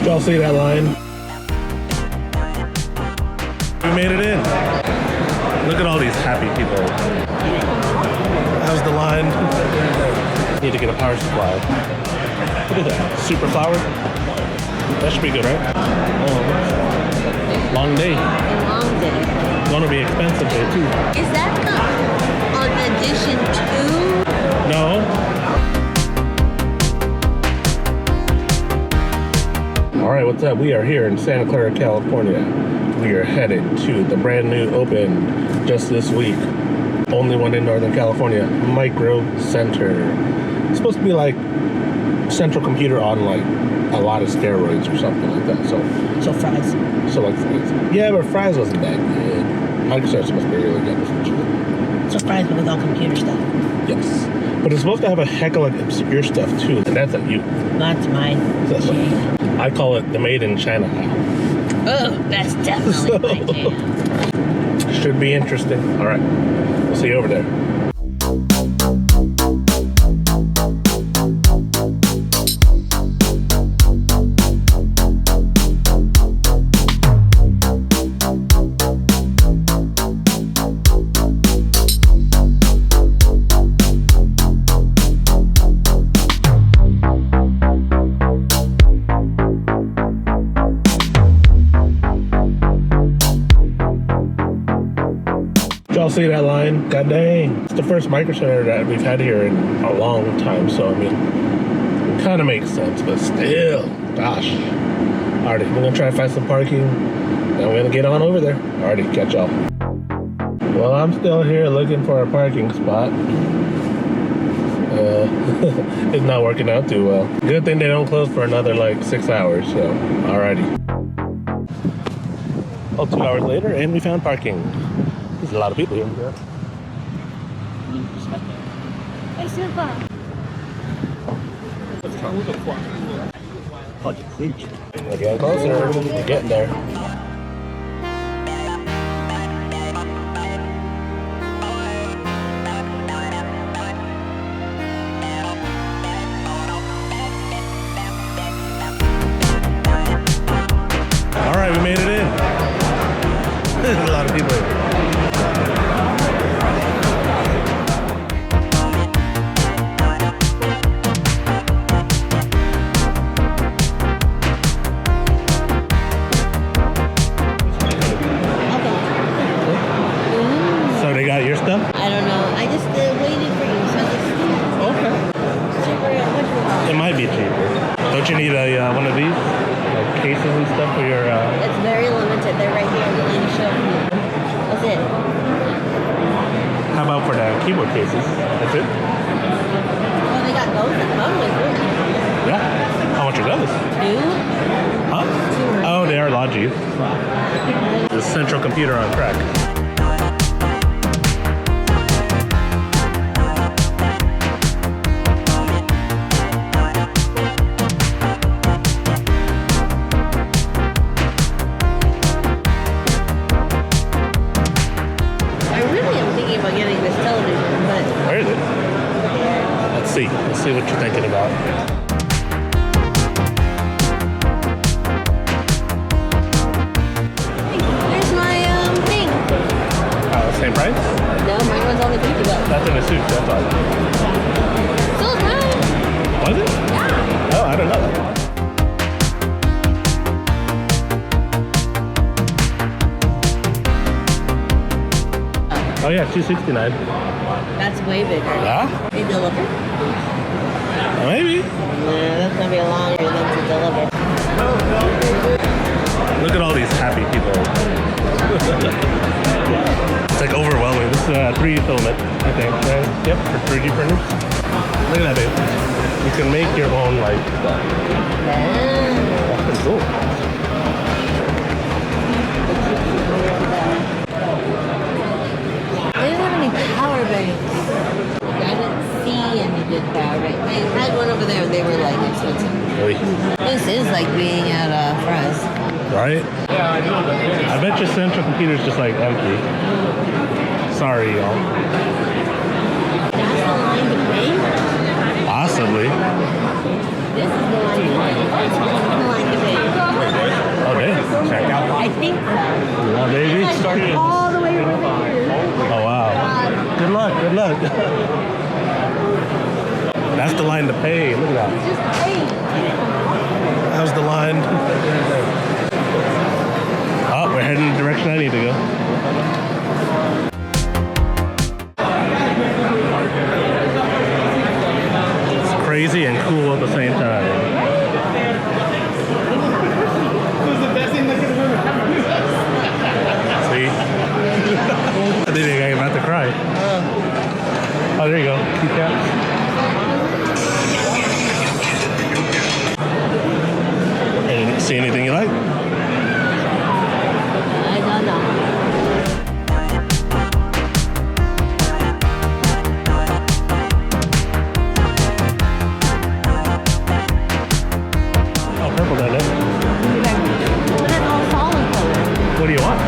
Did y'all see that line? We made it in. Look at all these happy people. How's the line? Need to get a power supply. Look at that. Super flower. That should be good, right? Oh. Long day. A long day. Gonna be expensive day too. Is that on addition to? No. Alright, what's up? We are here in Santa Clara, California. We are headed to the brand new open just this week. Only one in Northern California, microcenter. It's supposed to be like central computer on like a lot of steroids or something like that. So fries. So like, yeah, but fries wasn't that good. Microcenter's supposed to be really good. So fries with all computer stuff. Yes. But it's supposed to have a heck of like obscure stuff too. And that's like you. That's mine. I call it the made in China aisle. Oh, that's definitely my jam. Should be interesting. All right. We'll see you over there. Y'all see that line? God dang. It's the first microcenter that we've had here in a long time, so I mean, it kind of makes sense, but still, gosh. Alrighty, we're gonna try to find some parking, and we're gonna get on over there. Alrighty, catch y'all. Well, I'm still here looking for a parking spot. It's not working out too well. Good thing they don't close for another like 6 hours, so alrighty. Well, 2 hours later, and we found parking. There's a lot of people here. Hey, Silva. We're getting closer. We're getting there. All right, we made it in. There's a lot of people here. Your stuff? I don't know. I just waited for you, so I just... Okay. Cheaper. It might be cheaper. Don't you need a one of these? Like cases and stuff for your... It's very limited. They're right here. The lady showed me. That's it. How about for the keyboard cases? That's it? Well, they got those at home with it. Yeah. How much are those? 2? Huh? Oh, they are Logi. The central computer on crack. Let's see what you're thinking about. Here's my thing. Same price? No, mine was only $50. That's in a suit, that's all. So is mine. Was it? Yeah. Oh, I don't know that. Oh yeah, $269. That's way bigger. Yeah? They deliver? Maybe. Yeah, that's gonna be a long for them to deliver. Look at all these happy people. It's like overwhelming. This is 3D filament, I think, right? Yep, for 3D printers. Look at that, babe. You can make your own, like, stuff. That's pretty cool. They didn't have any power banks. I didn't see any good power banks. I had one over there, they were like expensive. Really? This is like being at Fry's. Right? I bet your central computer's just like empty. Sorry, y'all. That's the line to pay? Possibly. This is the line to pay. That's the line to pay. Check out. I think so. Yeah, baby. All the way over there. Oh, wow. Good luck, good luck. That's the line to pay. Look at that. Just eight. That was the line. Oh, we're heading in the direction I need to go. It's crazy and cool at the same time. See? I think I'm about to cry. Oh, there you go. Keycaps. See anything you like? I don't know. Oh, purple down there. But it's all solid color. What do you want?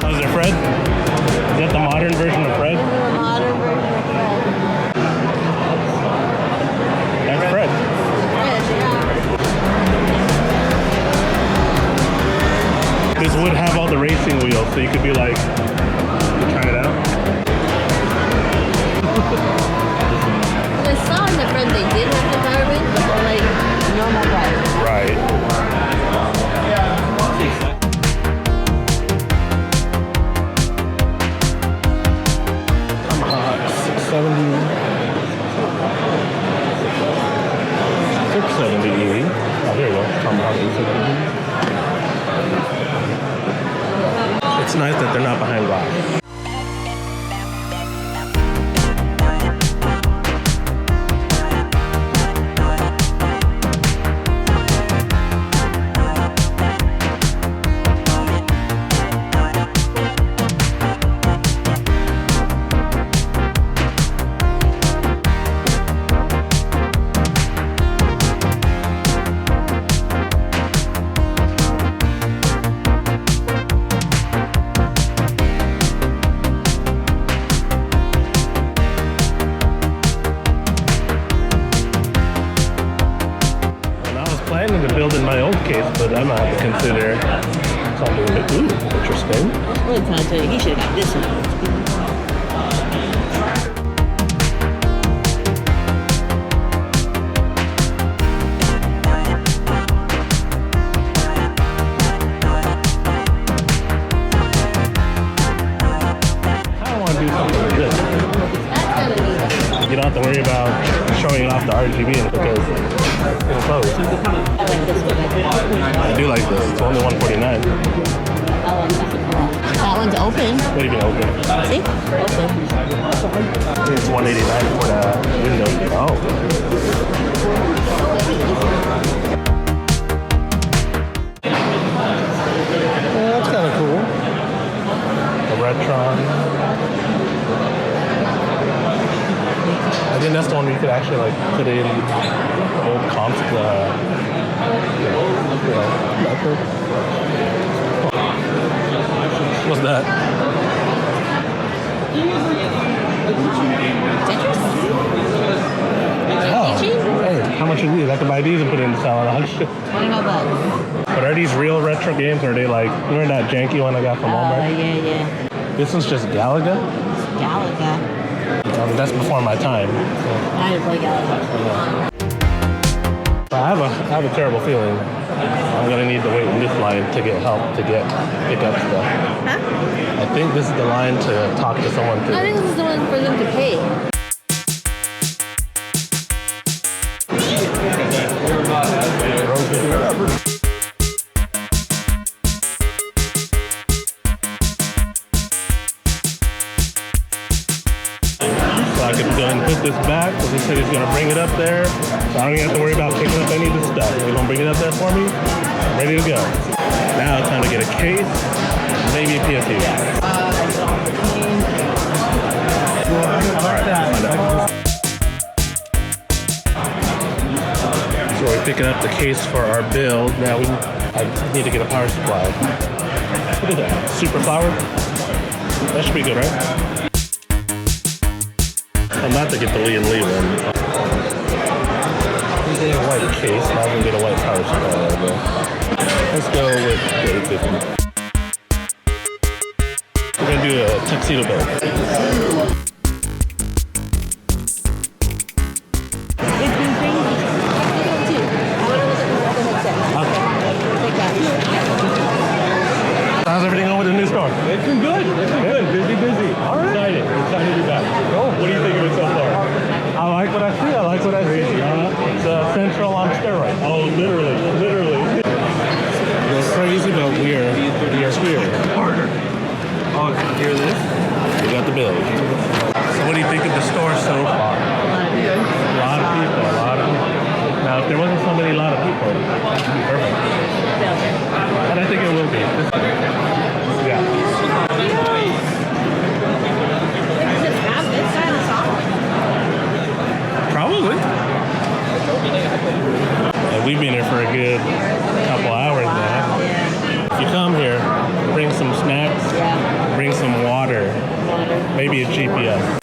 How's it, Fred? Is that the modern version of Fred? This is a modern version of Fred. That's Fred. Fred, yeah. This would have all the racing wheels, so you could be like, try it out. I saw in the front they did have the garbage, but they're like normal price. Right. Tomahawk 670. 670E. Oh, there you go. Tomahawk 670. It's nice that they're not behind glass. Planning to build in my old case, but I'm gonna have to consider something a bit interesting. Well, it's not he should have got this one. I want to do something like this. That's gonna be You don't have to worry about showing off the RGB because it'll close. I like this one. I do like this. It's only $149. I like that one. That one's open. What do you mean open? See? Open. It's $189 for the window. Oh. Yeah, that's kind of cool. The Retron. I think that's the one where you could actually like put in old comps, record. What's that? Oh, hey, how much are these? I could buy these and put it in the salad. $25. But are these real retro games or are they like, remember that janky one I got from Walmart? Yeah. This one's just Galaga? Galaga. That's before my time. So. I didn't play Galaga. I have a terrible feeling I'm gonna need to wait in this line to get help to pick up stuff. Huh? I think this is the line to talk to someone I think this is the one for them to pay. So I can go and put this back because he said he's gonna bring it up there. So I don't even have to worry about picking up any of this stuff. He's gonna bring it up there for me. I'm ready to go. Now it's time to get a case, maybe a PSU. So we're picking up the case for our build. Now I need to get a power supply. Look at that, super flower. That should be good, right? I'm about to get the Lee and Lee one. We get a white case. Now we can get a white power supply. Let's go with the 50. We're gonna do a tuxedo belt. How's everything going with the new store? It's been good. It's been good. Busy. All right. Excited to be back. What do you think of it so far? I like what I see. It's Central on steroids. Oh, literally. It's crazy, but we are here. Harder. Oh, hear this? We got the bill. So what do you think of the store so far? A lot of people. Now, if there wasn't so many lot of people, it would be perfect. And I think it will be. Yeah. Probably. And we've been here for a good couple hours now. If you come here, bring some snacks, bring some water, maybe a GPS.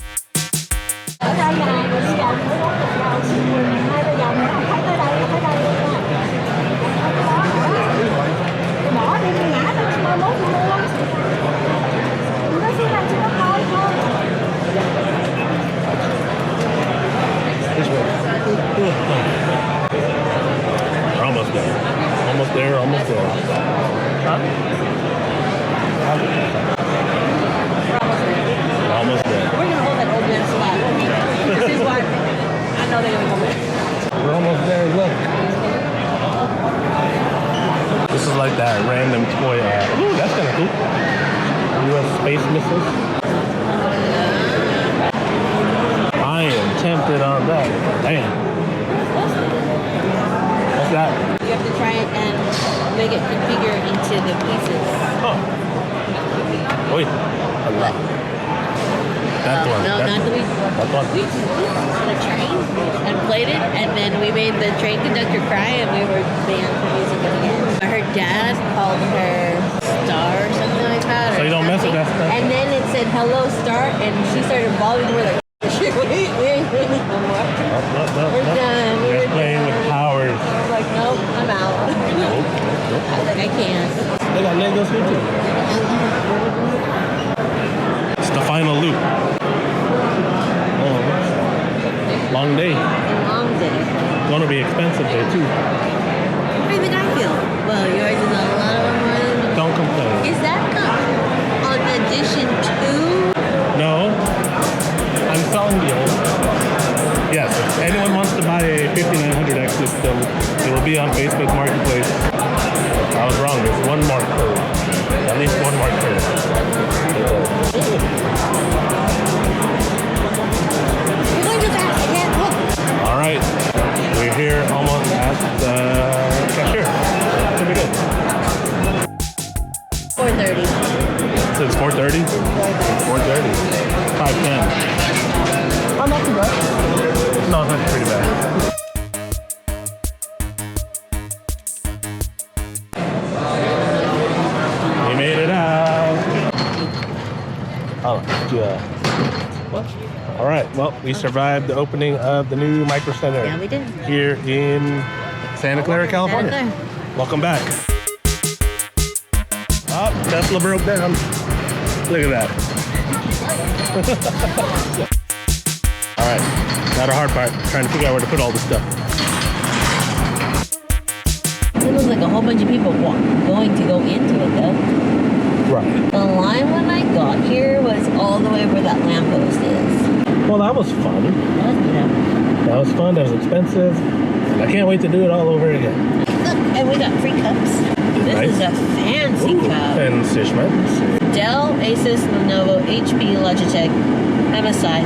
We're almost there. Almost there. Huh? We're almost there. We're gonna hold that old man spot. This is why I know they're gonna come back. We're almost there. Look. This is like that random toy ad. Ooh, that's kind of cool. U.S. space missiles. I am tempted on that. Damn. What's that? You have to try it and make it configure into the pieces. Oh. Wait. Allah. That one. No, not the week. That one. We on a train and played it, and then we made the train conductor cry, and we were banned from using it again. Her dad called her Star or something like that. So you don't mess with that stuff? And then it said hello Star, and she started bawling. We're like, shit, we ain't doing this no more. We're done. You're playing with powers. I was like, nope, I'm out. I was like, I can't. They got Legos here too. It's the final loop. Oh, long day. Long day. Gonna be expensive day too. How do you think I feel? Well, yours is a lot more than... Don't complain. Is that on edition 2? No. I'm selling the old. Yes, if anyone wants to buy a 5900X system, it will be on Facebook Marketplace. I was wrong, there's one more code. At least one more code. You're going too fast, I can't look. Alright, we're here almost at the cashier. Should be good. 4:30. So it's 4:30? 4:30. 5:10. I'm not too bad. No, that's pretty bad. We made it out. Oh, yeah. What? All right. Well, we survived the opening of the new microcenter. Yeah, we did. Here in Santa Clara, California. Santa Clara. Welcome back. Oh, Tesla broke down. Look at that. All right. Now the hard part, trying to figure out where to put all this stuff. It looks like a whole bunch of people going to go into it though. Right. The line when I got here was all the way where that lamppost is. Well, that was fun. That was fun. That was expensive. I can't wait to do it all over again. Look, and we got free cups. This Nice. is a fancy cup. And Sishman. Dell, Asus, Lenovo, HP, Logitech, MSI,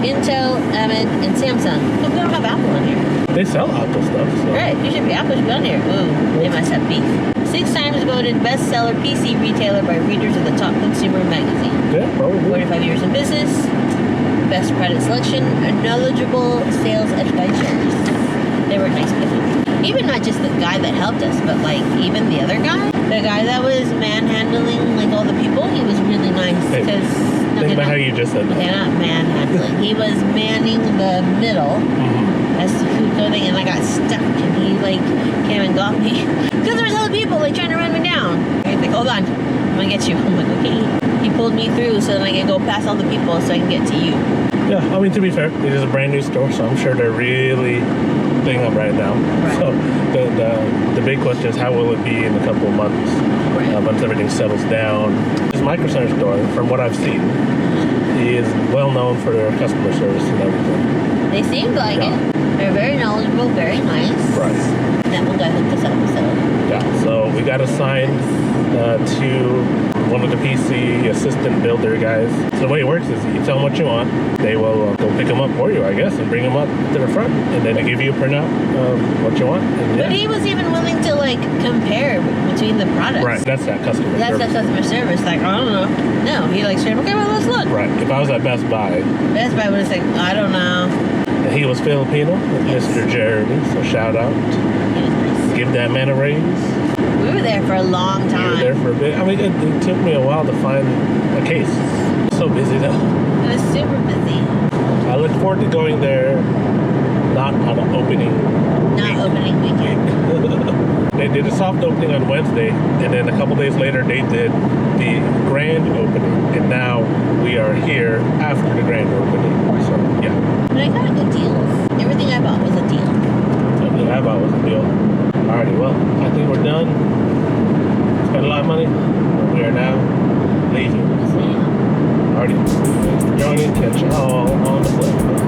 Intel, Avid, and Samsung. But we don't have Apple on here. They sell Apple stuff. So. Right, Apple should be on here. Ooh, they must have beef. 6 times voted bestseller PC retailer by readers of the Top Consumer magazine. Yeah, probably. 45 years in business, best product selection, and knowledgeable sales advisors. They were nice people. Even not just the guy that helped us, but like even the other guy, the guy that was manhandling like all the people, he was really nice Hey, because they Think about how you just said that. Okay, not manhandling. He was manning the middle. That's the food clothing, and I got stuck, and he like came and got me because there was other people like trying to run me down. He's like, "Hold on, I'm gonna get you." I'm like, "Okay." He pulled me through so then I can go past all the people so I can get to you. Yeah, I mean, to be fair, it is a brand new store, so I'm sure they're really thing up right now. Right. So the big question is, how will it be in a couple of months once everything settles down? This microcenter store, from what I've seen, is well known for their customer service and everything. They seemed like it. They're very knowledgeable, very nice. Right. That one guy hooked us up, so. Yeah, so we got assigned to one of the PC assistant builder guys. So the way it works is you tell them what you want. They will go pick them up for you, I guess, and bring them up to the front. And then they give you a printout of what you want. And But he was even willing to like compare between the products. Right, that's that customer That's service. the customer service. Like, I don't know. No, he like said, okay, well, let's look. Right, if I was at Best Buy, Best Buy would have said, I don't know. and he was Filipino, Yes. Mr. Jeremy, so shout out. He was nice. Give that man a raise. We were there for a long We time. were there for a bit. I mean, it took me a while to find a case. So busy though. It was super busy. I look forward to going there, not on an opening. Not opening weekend. They did a soft opening on Wednesday, and then a couple days later they did the grand opening, and now we are here after the grand opening. So yeah, But I got good deals. Everything I bought was a deal. something I bought was a deal. Alrighty, well, I think we're done. Spent a lot of money. We are now leaving. Yes, ma'am. Alrighty, joining, catch y'all on the flip.